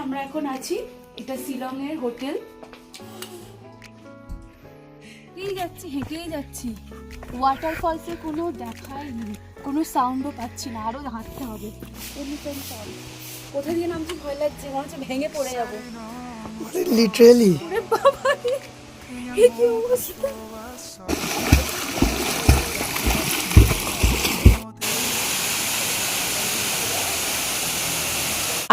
আমরা এখন আছি, এটা শিলং এর হোটেল। হেঁটেই যাচ্ছি, ওয়াটারফলসের কোনো দেখাই নেই, কোনো সাউন্ডও পাচ্ছি না, আরো হাঁটতে হবে। কোথা দিয়ে নামছি ভয় লাগছে, মনে হচ্ছে ভেঙে পড়ে যাবো লিটারেলি। কি অবস্থা!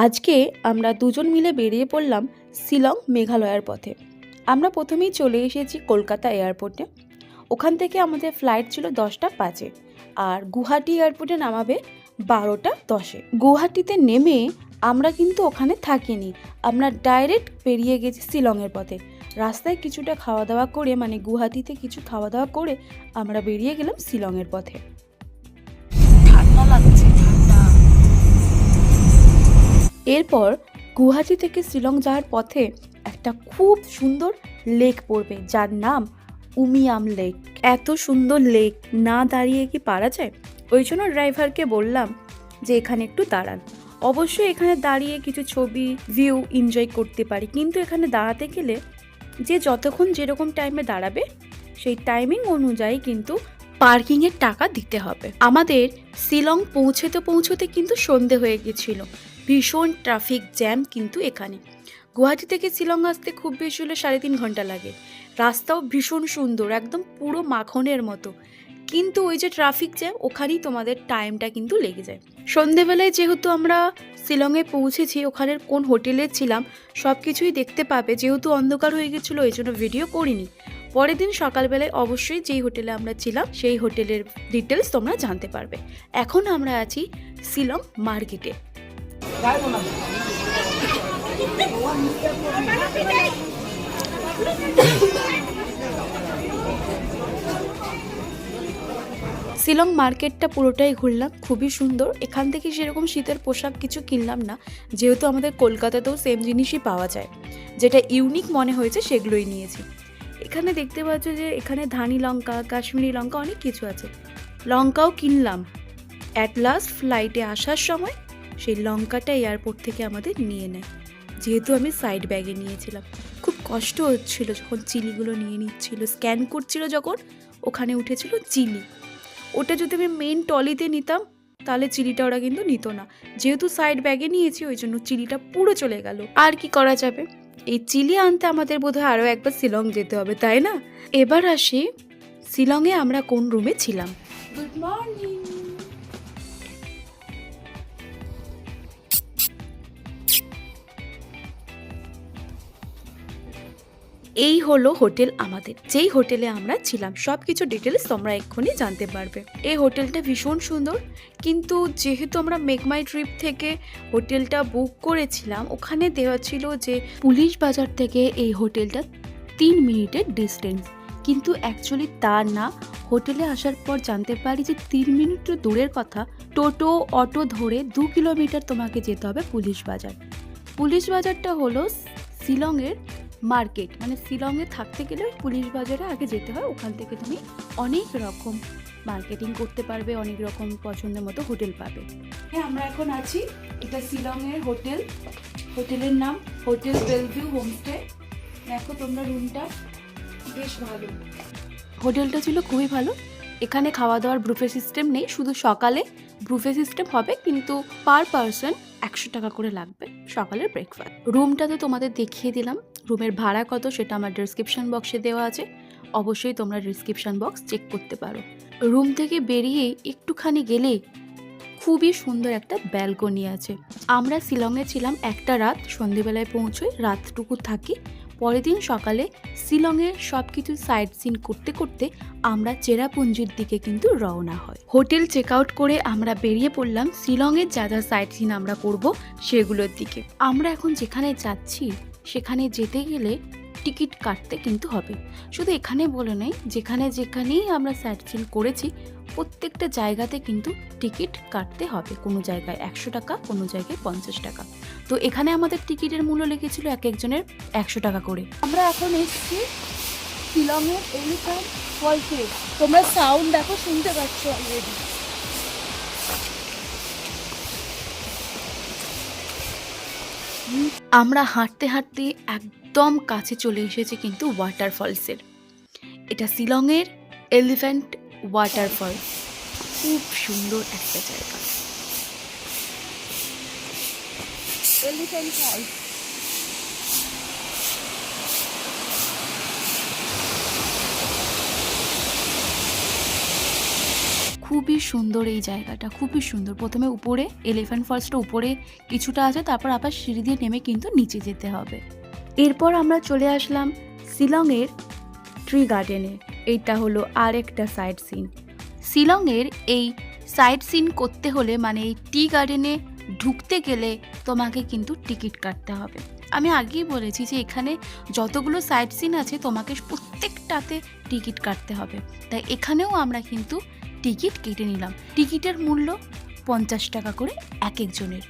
আজকে আমরা দুজন মিলে বেরিয়ে পড়লাম শিলং মেঘালয়ের পথে। আমরা প্রথমেই চলে এসেছি কলকাতা এয়ারপোর্টে। ওখান থেকে আমাদের ফ্লাইট ছিল 10টা 5-এ, আর গুয়াহাটি এয়ারপোর্টে নামাবে 12টা 10-এ। গুয়াহাটিতে নেমে আমরা কিন্তু ওখানে থাকিনি, আমরা ডাইরেক্ট বেরিয়ে গেছি শিলংয়ের পথে। রাস্তায় কিছুটা খাওয়া দাওয়া করে, মানে গুয়াহাটিতে কিছু খাওয়া দাওয়া করে আমরা বেরিয়ে গেলাম শিলংয়ের পথে। ঠান্ডা লাগছে, এরপর গুয়াহাটি থেকে শিলং যাওয়ার পথে একটা খুব সুন্দর লেক পড়বে, যার নাম উমিয়াম লেক। এত সুন্দর লেক না দাঁড়িয়ে কি পারা যায়? ওই জন্য ড্রাইভারকে বললাম যে এখানে একটু দাঁড়ান। অবশ্যই এখানে দাঁড়িয়ে কিছু ছবি ভিউ এনজয় করতে পারি, কিন্তু এখানে দাঁড়াতে গেলে যে যতক্ষণ যেরকম টাইমে দাঁড়াবে সেই টাইমিং অনুযায়ী কিন্তু পার্কিংয়ের টাকা দিতে হবে। আমাদের শিলং পৌঁছতে কিন্তু সন্ধে হয়ে গেছিল। ভীষণ ট্রাফিক জ্যাম কিন্তু এখানে। গুয়াহাটি থেকে শিলং আসতে খুব বেশি হলে 3.5 ঘন্টা লাগে। রাস্তাও ভীষণ সুন্দর, একদম পুরো মাখনের মতো, কিন্তু ওই যে ট্রাফিক জ্যাম, ওখানেই তোমাদের টাইমটা কিন্তু লেগে যায়। সন্ধেবেলায় যেহেতু আমরা শিলংয়ে পৌঁছেছি, ওখানের কোন হোটেলে ছিলাম সব কিছুই দেখতে পাবে। যেহেতু অন্ধকার হয়ে গেছিলো এই জন্য ভিডিও করিনি। পরের দিন সকালবেলায় অবশ্যই যেই হোটেলে আমরা ছিলাম সেই হোটেলের ডিটেলস তোমরা জানতে পারবে। এখন আমরা আছি শিলং মার্কেটে। শিলং মার্কেটটা পুরোটাই ঘুরলাম, খুবই সুন্দর। এখান থেকে সেরকম শীতের পোশাক কিছু কিনলাম না, যেহেতু আমাদের কলকাতাতেও সেম জিনিসই পাওয়া যায়। যেটা ইউনিক মনে হয়েছে সেগুলোই নিয়েছি। এখানে দেখতে পাচ্ছ যে এখানে ধানি লঙ্কা, কাশ্মীরি লঙ্কা, অনেক কিছু আছে। লঙ্কাও কিনলাম। অ্যাট লাস্ট ফ্লাইটে আসার সময় সেই লঙ্কাটা এয়ারপোর্ট থেকে আমাদের নিয়ে নেয়, যেহেতু আমি সাইড ব্যাগে নিয়েছিলাম। খুব কষ্ট হচ্ছিল যখন চিলিগুলো নিয়ে নিচ্ছিল, স্ক্যান করছিল যখন, ওখানে উঠেছিল চিলি। ওটা যদি আমি মেন টলিতে নিতাম তাহলে চিলিটা ওরা কিন্তু নিত না। যেহেতু সাইড ব্যাগে নিয়েছি ওই জন্য চিলিটা পুরো চলে গেল। আর কি করা যাবে, এই চিলি আনতে আমাদের বোধহয় আরও একবার শিলং যেতে হবে, তাই না? এবার আসি শিলংয়ে আমরা কোন রুমে ছিলাম। Good morning. এই হলো হোটেল আমাদের, যেই হোটেলে আমরা ছিলাম। সব কিছু ডিটেলস তোমরা এক্ষুনি জানতে পারবে। এই হোটেলটা ভীষণ সুন্দর, কিন্তু যেহেতু আমরা মেক মাই ট্রিপ থেকে হোটেলটা বুক করেছিলাম, ওখানে দেওয়া ছিল যে পুলিশ বাজার থেকে এই হোটেলটা 3 মিনিটের ডিস্টেন্স, কিন্তু অ্যাকচুয়ালি তা না। হোটেলে আসার পর জানতে পারি যে 3 মিনিট তো দূরের কথা, টোটো অটো ধরে 2 কিলোমিটার তোমাকে যেতে হবে পুলিশ বাজার। পুলিশ বাজারটা হলো শিলংয়ের মার্কেট, মানে শিলংয়ে থাকতে গেলে পুলিশ বাজারে আগে যেতে হয়। ওখান থেকে তুমি অনেক রকম মার্কেটিং করতে পারবে, অনেক রকম পছন্দের মতো হোটেল পাবে। হ্যাঁ, আমরা এখন আছি, এটা শিলংয়ের হোটেল। হোটেলের নাম হোটেল বেলভিউ হোমস্টে। দেখো তোমরা রুমটা বেশ ভালো। হোটেলটা ছিল খুবই ভালো। এখানে খাওয়া দাওয়ার বুফে সিস্টেম নেই, শুধু সকালে বুফে সিস্টেম হবে, কিন্তু পার পারসন 100 টাকা করে লাগবে সকালের ব্রেকফাস্ট। রুমটা তো তোমাদের দেখিয়ে দিলাম। রুমের ভাড়া কত সেটা আমার ডেসক্রিপশন বক্সে দেওয়া আছে, অবশ্যই তোমরা ডেসক্রিপশন বক্স চেক করতে পারো। রুম থেকে বেরিয়ে একটুখানি গেলে খুবই সুন্দর একটা ব্যালকনি আছে। আমরা শিলংয়ে ছিলাম একটা রাত, সন্ধেবেলায় পৌঁছোই, রাতটুকু থাকি। পরের দিন সকালে শিলংয়ের সব কিছু সাইট সিন করতে করতে আমরা চেরাপুঞ্জির দিকে কিন্তু রওনা হয়। হোটেল চেক আউট করে আমরা বেরিয়ে পড়লাম শিলংয়ের যা যা সাইট সিন আমরা করব সেগুলোর দিকে। আমরা এখন যেখানে যাচ্ছি সেখানে যেতে গেলে টিকিট কাটতে কিন্তু হবে। শুধু এখানে বলে নেই, যেখানেই আমরা সাইট সিন করেছি প্রত্যেকটা জায়গাতে কিন্তু টিকিট কাটতে হবে। কোনো জায়গায় 100 টাকা, কোনো জায়গায় 50 টাকা। তো এখানে আমাদের টিকিটের মূল্য লেগেছিল এক একজনের 100 টাকা করে। আমরা এখন এসেছি শিলংয়ের এলিফ্যান্ট ফলসে। তোমরা সাউন্ড দেখো, শুনতে পাচ্ছ অলরেডি। আমরা হাঁটতে হাঁটতে একদম কাছে চলে এসেছি কিন্তু ওয়াটারফলসের। এটা শিলংয়ের এলিফ্যান্ট ওয়াটারফল। খুব সুন্দর একটা জায়গা। Elephant Falls. খুবই সুন্দর এই জায়গাটা, খুবই সুন্দর। প্রথমে উপরে এলিফ্যান্ট ফলসটা উপরে কিছুটা আছে, তারপর আবার সিঁড়ি দিয়ে নেমে কিন্তু নিচে যেতে হবে। এরপর আমরা চলে আসলাম শিলংয়ের ট্রি গার্ডেনে। এইটা হলো আরেকটা সাইড সিন। শিলংয়ের এই সাইড সিন করতে হলে মানে এই টি গার্ডেনে ঢুকতে গেলে তোমাকে কিন্তু টিকিট কাটতে হবে। আমি আগেই বলেছি যে এখানে যতগুলো সাইড সিন আছে তোমাকে প্রত্যেকটাতে টিকিট কাটতে হবে, তাই এখানেও আমরা কিন্তু টিকিট কেটে নিলাম। টিকিটের মূল্য 50 টাকা করে এক একজনের।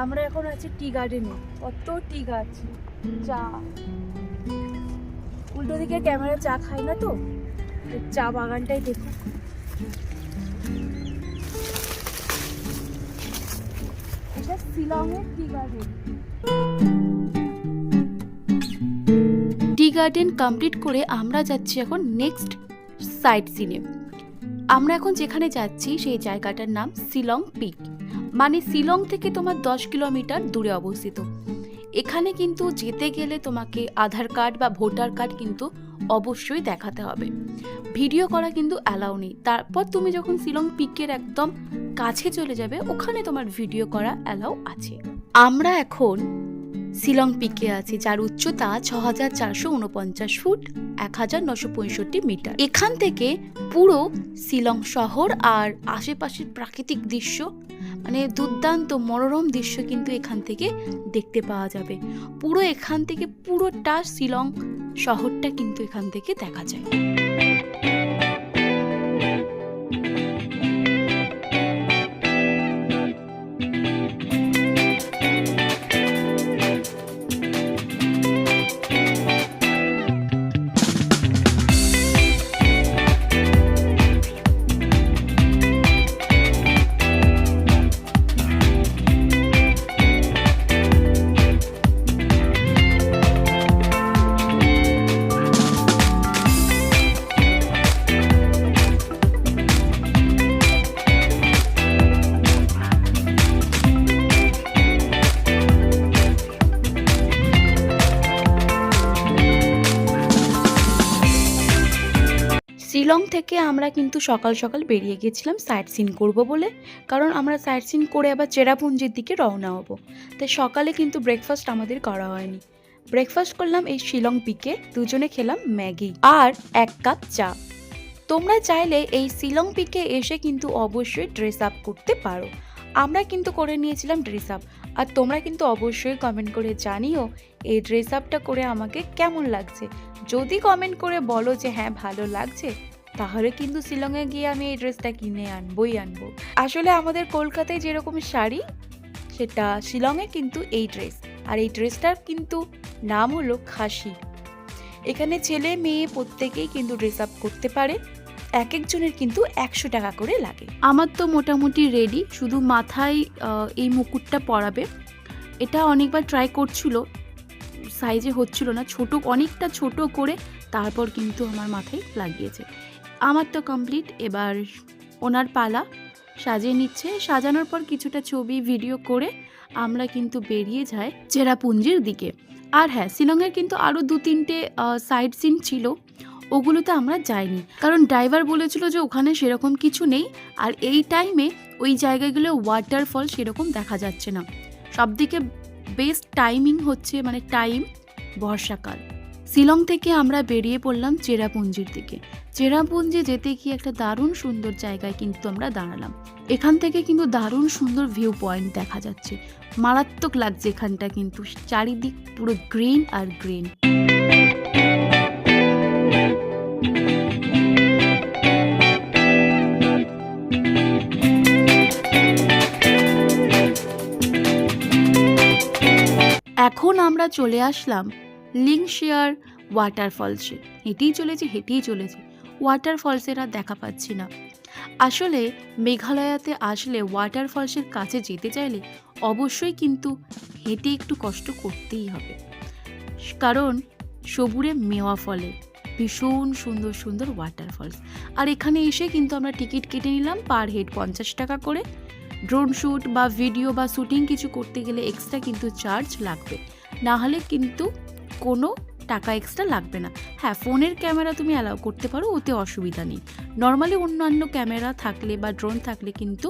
আমরা এখন আছি টি গার্ডেনে। কত টি গাছ, চা। উল্টো দিকে ক্যামেরা চা খায় না তো, চা বাগানটাই দেখো। এটা শিলংয়ের tea garden. Tea garden complete করে আমরা যাচ্ছি এখন নেক্সট সাইট সিনে। আমরা এখন যেখানে যাচ্ছি সেই জায়গাটার নাম শিলং পিক, মানে শিলং থেকে তোমার 10 কিলোমিটার দূরে অবস্থিত। এখানে কিন্তু যেতে গেলে তোমাকে আধার কার্ড বা ভোটার কার্ড কিন্তু অবশ্যই দেখাতে হবে। ভিডিও করা কিন্তু অ্যালাউ নেই। তারপর তুমি যখন শিলং পিকের একদম কাছে চলে যাবে ওখানে তোমার ভিডিও করা অ্যালাউ আছে। আমরা এখন শিলং পিকে আছি, যার উচ্চতা 6449 ফুট 1965 মিটার। এখান থেকে পুরো শিলং শহর আর আশেপাশের প্রাকৃতিক দৃশ্য, মানে দুর্দান্ত মনোরম দৃশ্য কিন্তু এখান থেকে দেখতে পাওয়া যাবে। পুরো এখান থেকে পুরোটা শিলং শহরটা কিন্তু এখান থেকে দেখা যায়। শিলং থেকে আমরা কিন্তু সকাল সকাল বেরিয়ে গেছিলাম সাইট সিন করবো বলে, কারণ আমরা সাইট সিন করে আবার চেরাপুঞ্জির দিকে রওনা হব। তাই সকালে কিন্তু ব্রেকফাস্ট আমাদের করা হয়নি। ব্রেকফাস্ট করলাম এই শিলং পিকে, দুজনে খেলাম ম্যাগি আর 1 কাপ চা। তোমরা চাইলে এই শিলং পিকে এসে কিন্তু অবশ্যই ড্রেস আপ করতে পারো। আমরা কিন্তু করে নিয়েছিলাম ড্রেস আপ, আর তোমরা কিন্তু অবশ্যই কমেন্ট করে জানিও এই ড্রেস আপটা করে আমাকে কেমন লাগছে। যদি কমেন্ট করে বলো যে হ্যাঁ ভালো লাগছে, তাহলে কিন্তু শিলংয়ে গিয়ে আমি এই ড্রেসটা কিনে আনবই আনবো। আসলে আমাদের কলকাতায় যেরকম শাড়ি, সেটা শিলংয়ে কিন্তু এই ড্রেস। আর এই ড্রেসটার কিন্তু নাম হলো খাসি। এখানে ছেলে মেয়ে প্রত্যেকেই কিন্তু ড্রেস আপ করতে পারে। এক একজনের কিন্তু 100 টাকা করে লাগে। আমার তো মোটামুটি রেডি, শুধু মাথায় এই মুকুটটা পরাবে। এটা অনেকবার ট্রাই করছিল, সাইজে হচ্ছিল না, অনেকটা ছোট করে তারপর কিন্তু আমার মাথায় লাগিয়েছে। আমার তো কমপ্লিট, এবার ওনার পালা। সাজিয়ে নিচ্ছে, সাজানোর পর কিছুটা ছবি ভিডিও করে আমরা কিন্তু বেরিয়ে যাই চেরাপুঞ্জির দিকে। আর হ্যাঁ, শিলংয়ের কিন্তু আরও 2-3টে সাইড সিন ছিল, ওগুলোতে আমরা যাইনি, কারণ ড্রাইভার বলেছিল যে ওখানে সেরকম কিছু নেই। আর এই টাইমে ওই জায়গাগুলো ওয়াটারফল সেরকম দেখা যাচ্ছে না। সবদিকে বেস্ট টাইমিং হচ্ছে মানে টাইম বর্ষাকাল। শিলং থেকে আমরা বেরিয়ে পড়লাম চেরাপুঞ্জির দিকে। চেরাপুঞ্জি যেতে গিয়ে একটা দারুণ সুন্দর জায়গায় কিন্তু আমরা দাঁড়ালাম। এখান থেকে কিন্তু দারুণ সুন্দর ভিউ পয়েন্ট দেখা যাচ্ছে, মারাত্মক লাগছে এখানটা, কিন্তু চারিদিক পুরো গ্রিন আর গ্রিন। এখন আমরা চলে আসলাম লিংশিয়ার ওয়াটারফলসে। হেঁটেই চলেছি, ওয়াটারফলসের আর দেখা পাচ্ছি না। আসলে মেঘালয়াতে আসলে ওয়াটারফলসের কাছে যেতে চাইলে অবশ্যই কিন্তু হেঁটে একটু কষ্ট করতেই হবে, কারণ সবুরে মেওয়া ফলে ভীষণ সুন্দর সুন্দর ওয়াটারফলস। আর এখানে এসে কিন্তু আমরা টিকিট কেটে নিলাম পার হেড 50 টাকা করে। ড্রোন শ্যুট বা ভিডিও বা শ্যুটিং কিছু করতে গেলে এক্সট্রা কিন্তু চার্জ লাগবে, না হলে কিন্তু কোনো টাকা এক্সট্রা লাগবে না। হ্যাঁ, ফোনের ক্যামেরা তুমি অ্যালাউ করতে পারো, ওতে অসুবিধা নেই। নর্মালি অন্যান্য ক্যামেরা থাকলে বা ড্রোন থাকলে কিন্তু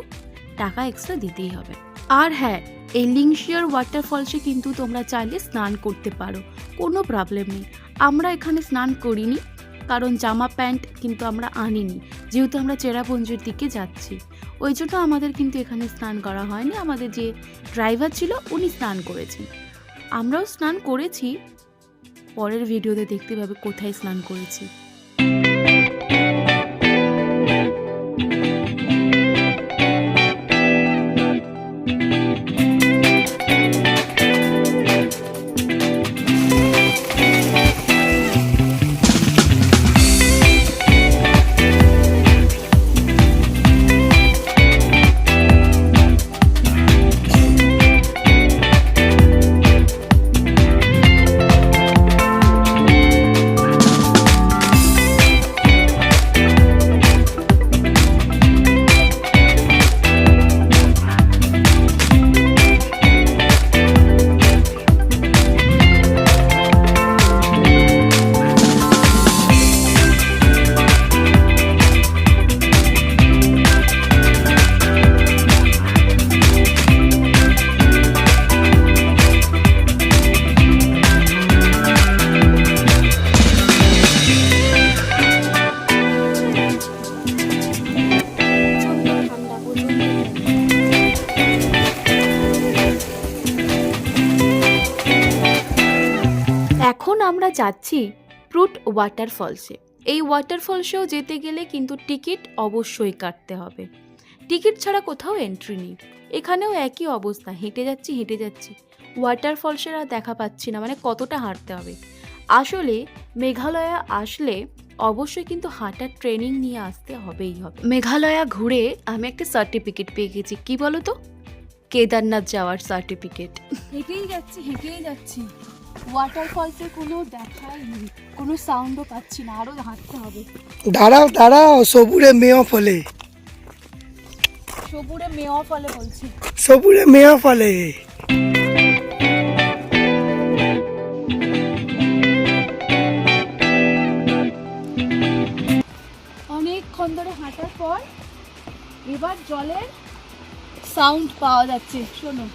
টাকা এক্সট্রা দিতেই হবে। আর হ্যাঁ, এই লিংশিয়ার ওয়াটারফলসে কিন্তু তোমরা চাইলে স্নান করতে পারো, কোনো প্রবলেম নেই। আমরা এখানে স্নান করিনি, কারণ জামা প্যান্ট কিন্তু আমরা আনিনি, যেহেতু আমরা চেরাপুঞ্জির দিকে যাচ্ছি। ওই জন্য আমাদের কিন্তু এখানে স্নান করা হয়নি। আমাদের যে ড্রাইভার ছিল উনি স্নান করেছেন, আমরাও স্নান করেছি। পরের ভিডিওতে দেখতে পাবে কোথায় স্নান করেছি। এখন আমরা যাচ্ছি প্রুট ওয়াটারফলসে। এই ওয়াটারফলসেও যেতে গেলে কিন্তু টিকিট অবশ্যই কাটতে হবে, টিকিট ছাড়া কোথাও এন্ট্রি নেই। এখানেও একই অবস্থা, হেঁটে যাচ্ছি, ওয়াটারফলসের আর দেখা পাচ্ছি না, মানে কতটা হাঁটতে হবে। আসলে মেঘালয়া আসলে অবশ্যই কিন্তু হাঁটার ট্রেনিং নিয়ে আসতে হবেই হবে। মেঘালয়া ঘুরে আমি একটা সার্টিফিকেট পেয়ে গেছি, কি বলো তো, কেদারনাথ যাওয়ার সার্টিফিকেট। হেঁটেই যাচ্ছি, ওয়াটারফলসের কোনো দেখাই নেই, কোনো সাউন্ডও পাচ্ছি না, আরও হাঁটতে হবে। দাঁড়াও সবুরে মেওয়া ফলে, সবুরে মেওয়া ফলে বলছি। সবুরে মেওয়া ফলে। অনেকক্ষণ ধরে হাঁটার পর এবার জলের সাউন্ড পাওয়া যাচ্ছে, শোনো।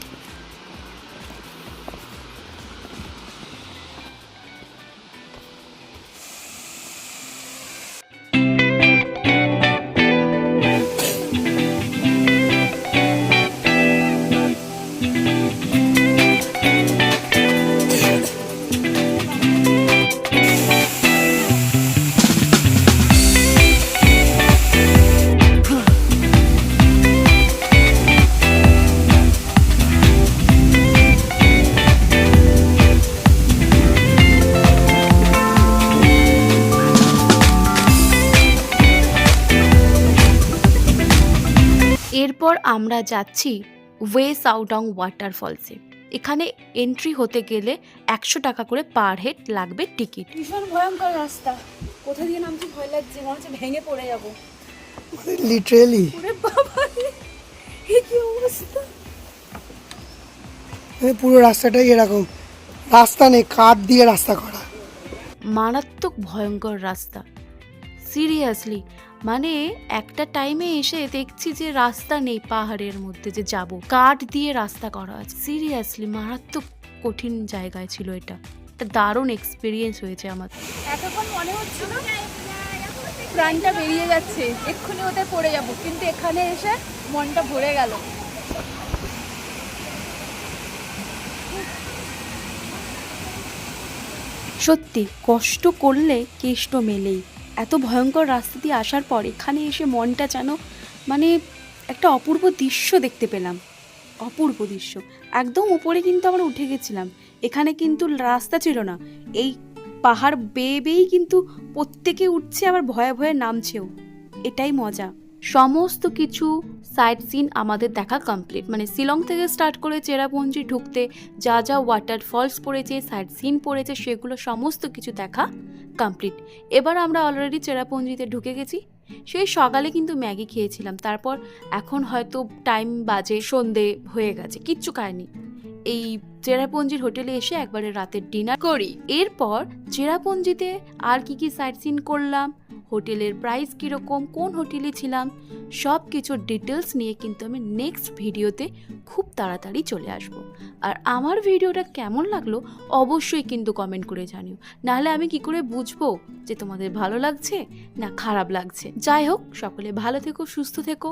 এরপর আমরা যাচ্ছি ওয়ে সাউডং ওয়াটারফলসে। এখানে এন্ট্রি হতে গেলে 100 টাকা করে পার হেড লাগবে টিকিট। ভীষণ ভয়ঙ্কর রাস্তা, কোথা দিয়ে নামছি ভয় লাগছে, মনে হচ্ছে ভেঙে পড়ে যাবো। লিটারেলি ওরে বাবা, এই কি অবস্থা! পুরো রাস্তাটাই এরকম, রাস্তা নেই, কাঠ দিয়ে রাস্তা করা। মারাত্মক ভয়ঙ্কর রাস্তা, সিরিয়াসলি। মানে একটা টাইমে এসে দেখছি যে রাস্তা নেই, পাহাড়ের মধ্যে যে যাব, কাঠ দিয়ে রাস্তা করা আছে। সিরিয়াসলি মারাত্মক কঠিন জায়গায় ছিল এটা, একটা দারুণ এক্সপিরিয়েন্স হয়েছে আমার। এতক্ষণ মনে হচ্ছিল প্রাণটা বেরিয়ে যাচ্ছে, এক্ষুনি ওতে পড়ে যাব, কিন্তু এখানে এসে মনটা ভরে গেল। সত্যি কষ্ট করলে কেষ্ট মেলেই। এত ভয়ঙ্কর রাস্তা দিয়ে আসার পর এখানে এসে মনটা যেন মানে একটা অপূর্ব দৃশ্য দেখতে পেলাম, অপূর্ব দৃশ্য। একদম উপরে কিন্তু আমরা উঠে গেছিলাম, এখানে কিন্তু রাস্তা ছিল না, এই পাহাড় বেয়ে বেয়েই কিন্তু প্রত্যেকে উঠছে, আবার ভয়ে ভয়ে নামছেও, এটাই মজা। সমস্ত কিছু সাইট সিন আমাদের দেখা কমপ্লিট, মানে শিলং থেকে স্টার্ট করে চেরাপুঞ্জি ঢুকতে যা যা ওয়াটারফলস পড়েছে, সাইট সিন পড়েছে, সেগুলো সমস্ত কিছু দেখা কমপ্লিট। এবার আমরা অলরেডি চেরাপুঞ্জিতে ঢুকে গেছি। সেই সকালে কিন্তু ম্যাগি খেয়েছিলাম, তারপর এখন হয়তো টাইম বাজে সন্ধে হয়ে গেছে, কিচ্ছু খায়নি। এই চেরাপুঞ্জির হোটেলে এসে একবারে রাতের ডিনার করি। এরপর চেরাপুঞ্জিতে আর কি কি সাইট সিন করলাম, হোটেলের প্রাইস কীরকম, কোন হোটেলে ছিলাম, সব কিছুর ডিটেলস নিয়ে কিন্তু আমি নেক্সট ভিডিওতে খুব তাড়াতাড়ি চলে আসব। আর আমার ভিডিওটা কেমন লাগলো অবশ্যই কিন্তু কমেন্ট করে জানিও, নাহলে আমি কি করে বুঝবো যে তোমাদের ভালো লাগছে না খারাপ লাগছে। যাই হোক, সকলে ভালো থেকো, সুস্থ থেকো।